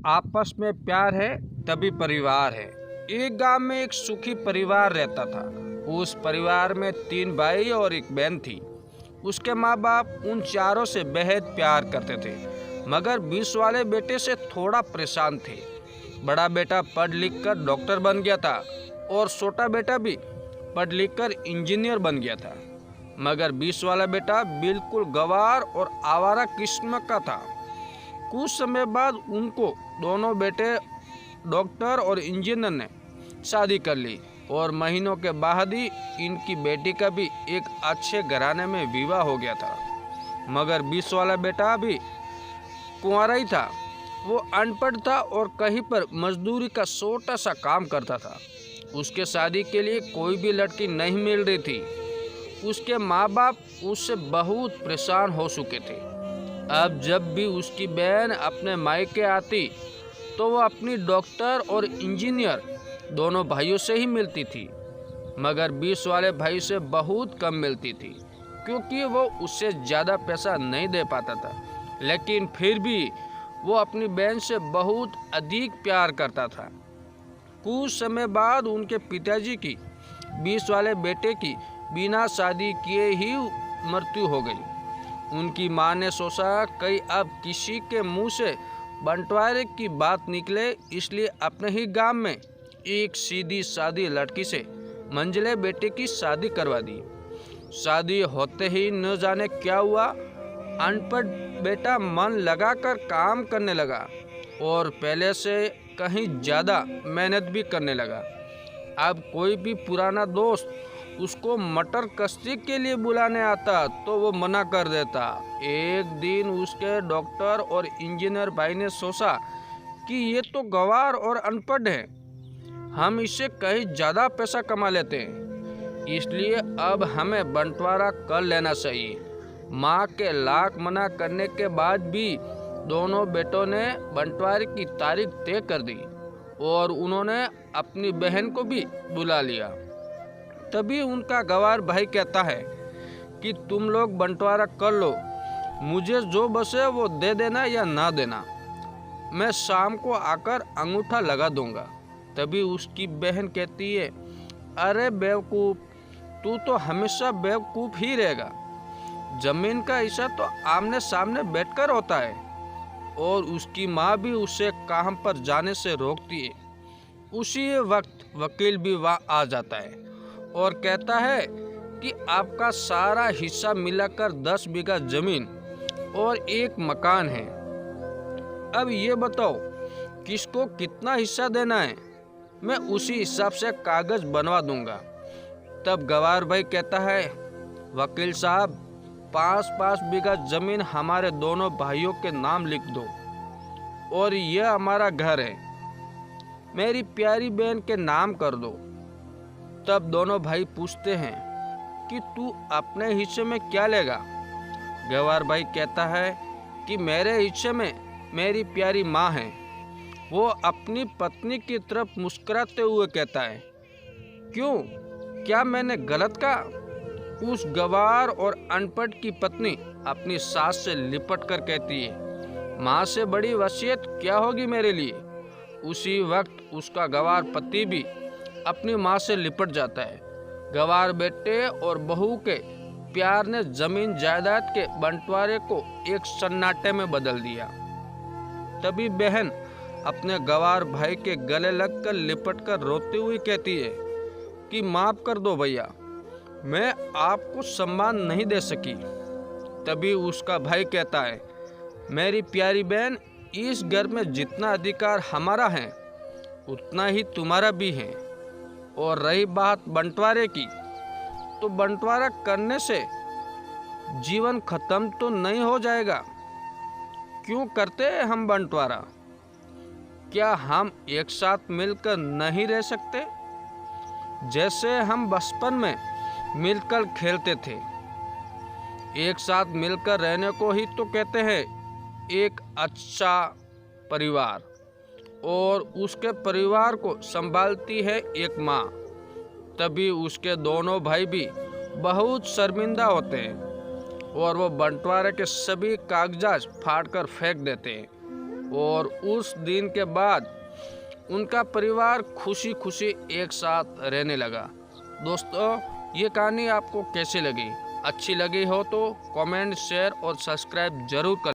आपस में प्यार है तभी परिवार है। एक गांव में एक सुखी परिवार रहता था। उस परिवार में 3 भाई और एक बहन थी। उसके माँ बाप उन चारों से बेहद प्यार करते थे, मगर 20 वाले बेटे से थोड़ा परेशान थे। बड़ा बेटा पढ़ लिख कर डॉक्टर बन गया था और छोटा बेटा भी पढ़ लिख कर इंजीनियर बन गया था, मगर 20 वाला बेटा बिल्कुल गंवार और आवारा किस्म का था। कुछ समय बाद उनको दोनों बेटे डॉक्टर और इंजीनियर ने शादी कर ली और महीनों के बाद ही इनकी बेटी का भी एक अच्छे घराने में विवाह हो गया था। मगर 20 वाला बेटा भी कुंवारा ही था। वो अनपढ़ था और कहीं पर मजदूरी का छोटा सा काम करता था। उसके शादी के लिए कोई भी लड़की नहीं मिल रही थी। उसके माँ बाप उससे बहुत परेशान हो चुके थे। अब जब भी उसकी बहन अपने मायके आती तो वो अपनी डॉक्टर और इंजीनियर दोनों भाइयों से ही मिलती थी, मगर 20 वाले भाई से बहुत कम मिलती थी, क्योंकि वो उससे ज़्यादा पैसा नहीं दे पाता था। लेकिन फिर भी वो अपनी बहन से बहुत अधिक प्यार करता था। कुछ समय बाद उनके पिताजी की 20 वाले बेटे की बिना शादी किए ही मृत्यु हो गई। उनकी माँ ने सोचा कि अब किसी के मुंह से बंटवारे की बात निकले, इसलिए अपने ही गांव में एक सीधी सादी लड़की से मंझले बेटे की शादी करवा दी। शादी होते ही न जाने क्या हुआ, अनपढ़ बेटा मन लगाकर काम करने लगा और पहले से कहीं ज़्यादा मेहनत भी करने लगा। अब कोई भी पुराना दोस्त उसको मटर कश्ती के लिए बुलाने आता तो वो मना कर देता। एक दिन उसके डॉक्टर और इंजीनियर भाई ने सोचा कि ये तो गंवार और अनपढ़ है, हम इससे कहीं ज़्यादा पैसा कमा लेते हैं, इसलिए अब हमें बंटवारा कर लेना चाहिए। माँ के लाख मना करने के बाद भी दोनों बेटों ने बंटवारे की तारीख तय कर दी और उन्होंने अपनी बहन को भी बुला लिया। तभी उनका गंवार भाई कहता है कि तुम लोग बंटवारा कर लो, मुझे जो बसे वो दे देना या ना देना, मैं शाम को आकर अंगूठा लगा दूंगा। तभी उसकी बहन कहती है, अरे बेवकूफ़, तू तो हमेशा बेवकूफ़ ही रहेगा। जमीन का हिस्सा तो आमने सामने बैठकर होता है। और उसकी माँ भी उसे काम पर जाने से रोकती है। उसी वक्त वकील भी वहाँ आ जाता है और कहता है कि आपका सारा हिस्सा मिलाकर 10 बीघा जमीन और एक मकान है। अब ये बताओ किसको कितना हिस्सा देना है, मैं उसी हिसाब से कागज बनवा दूंगा। तब गंवार भाई कहता है, वकील साहब, 5-5 बीघा जमीन हमारे दोनों भाइयों के नाम लिख दो और यह हमारा घर है, मेरी प्यारी बहन के नाम कर दो। तब दोनों भाई पूछते हैं कि तू अपने हिस्से में क्या लेगा। गंवार भाई कहता है कि मेरे हिस्से में मेरी प्यारी माँ है। वो अपनी पत्नी की तरफ मुस्कुराते हुए कहता है, क्यों, क्या मैंने गलत कहा? उस गंवार और अनपढ़ की पत्नी अपनी सास से लिपट कर कहती है, माँ से बड़ी वसीयत क्या होगी मेरे लिए। उसी वक्त उसका गंवार पति भी अपनी माँ से लिपट जाता है। गंवार बेटे और बहू के प्यार ने जमीन जायदाद के बंटवारे को एक सन्नाटे में बदल दिया। तभी बहन अपने गंवार भाई के गले लगकर लिपट कर रोती हुई कहती है कि माफ़ कर दो भैया, मैं आपको सम्मान नहीं दे सकी। तभी उसका भाई कहता है, मेरी प्यारी बहन, इस घर में जितना अधिकार हमारा है उतना ही तुम्हारा भी है। और रही बात बंटवारे की, तो बंटवारा करने से जीवन खत्म तो नहीं हो जाएगा। क्यों करते हैं हम बंटवारा? क्या हम एक साथ मिलकर नहीं रह सकते, जैसे हम बचपन में मिलकर खेलते थे? एक साथ मिलकर रहने को ही तो कहते हैं एक अच्छा परिवार। और उसके परिवार को संभालती है एक माँ। तभी उसके दोनों भाई भी बहुत शर्मिंदा होते हैं और वो बंटवारे के सभी कागजात फाड़कर फेंक देते हैं। और उस दिन के बाद उनका परिवार खुशी खुशी एक साथ रहने लगा। दोस्तों, ये कहानी आपको कैसी लगी? अच्छी लगी हो तो कमेंट, शेयर और सब्सक्राइब जरूर करें।